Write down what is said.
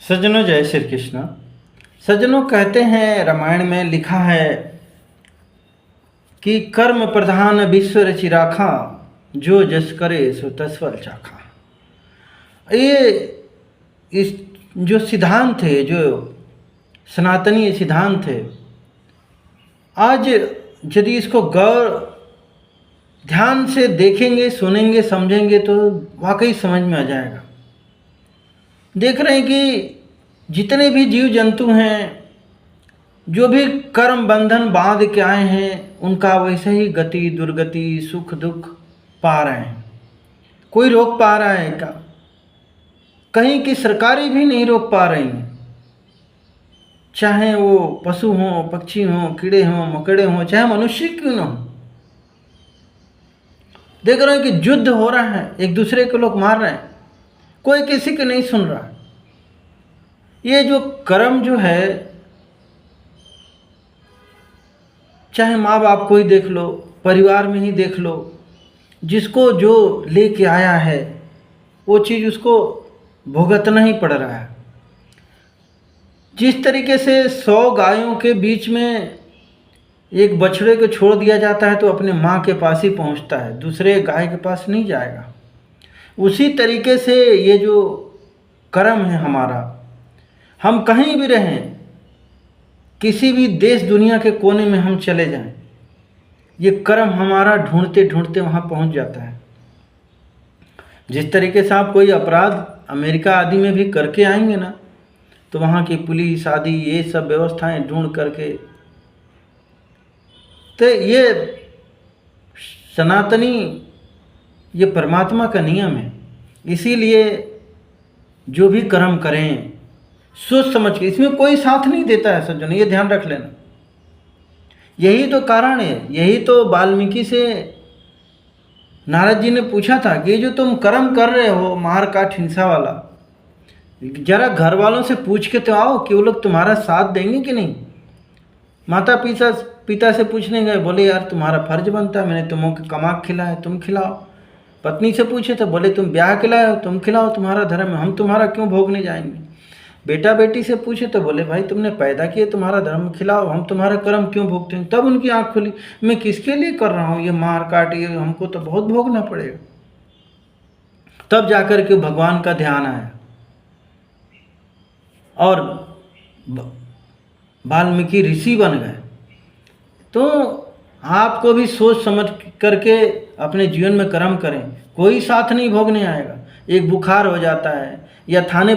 सज्जनों जय श्री कृष्ण। सज्जनों कहते हैं, रामायण में लिखा है कि कर्म प्रधान विश्व रचि राखा, जो जस करे सो तस्वर चाखा। ये इस जो सिद्धांत है, जो सनातनी सिद्धांत है, आज यदि इसको गौर ध्यान से देखेंगे, सुनेंगे, समझेंगे तो वाकई समझ में आ जाएगा। देख रहे हैं कि जितने भी जीव जंतु हैं, जो भी कर्म बंधन बांध के आए हैं, उनका वैसे ही गति दुर्गति सुख दुख पा रहे हैं। कोई रोक पा रहा है क्या? कहीं की सरकारें भी नहीं रोक पा रही हैं, चाहे वो पशु हों, पक्षी हों, कीड़े हों, मकड़े हों, चाहे मनुष्य क्यों न हो। देख रहे हैं कि युद्ध हो रहा है, एक दूसरे को लोग मार रहे हैं, कोई किसी की नहीं सुन रहा। ये जो कर्म जो है, चाहे माँ बाप को ही देख लो, परिवार में ही देख लो, जिसको जो लेके आया है वो चीज़ उसको भुगतना ही पड़ रहा है। जिस तरीके से 100 गायों के बीच में एक बछड़े को छोड़ दिया जाता है तो अपने माँ के पास ही पहुँचता है, दूसरे गाय के पास नहीं जाएगा। उसी तरीके से ये जो कर्म है हमारा, हम कहीं भी रहें, किसी भी देश दुनिया के कोने में हम चले जाएं, ये कर्म हमारा ढूंढते ढूंढते वहाँ पहुँच जाता है। जिस तरीके से आप कोई अपराध अमेरिका आदि में भी करके आएंगे ना, तो वहाँ की पुलिस आदि ये सब व्यवस्थाएं ढूंढ करके, तो ये सनातनी, ये परमात्मा का नियम है। इसीलिए जो भी कर्म करें सोच समझ के, इसमें कोई साथ नहीं देता है सज्जन, ये ध्यान रख लेना। यही तो कारण है, यही तो वाल्मीकि से नारद जी ने पूछा था कि ये जो तुम कर्म कर रहे हो मार काट हिंसा वाला, जरा घर वालों से पूछ के तो आओ कि वो लोग तुम्हारा साथ देंगे कि नहीं। माता पिता से पूछने गए, बोले यार तुम्हारा फर्ज बनता है, मैंने तुमको कमा के खिलाया, तुम खिलाओ। पत्नी से पूछे तो बोले तुम ब्याह के लाए हो, तुम खिलाओ, तुम्हारा धर्म है, हम तुम्हारा क्यों भोगने जाएंगे। बेटा बेटी से पूछे तो बोले भाई तुमने पैदा किए, तुम्हारा धर्म खिलाओ, हम तुम्हारा कर्म क्यों भोगते हैं। तब उनकी आँख खुली, मैं किसके लिए कर रहा हूँ ये मार काट, ये हमको तो बहुत भोगना पड़ेगा। तब जाकर के भगवान का ध्यान आया और वाल्मीकि ऋषि बन गए। तो आपको भी सोच समझ करके अपने जीवन में कर्म करें, कोई साथ नहीं भोगने आएगा। एक बुखार हो जाता है या थाने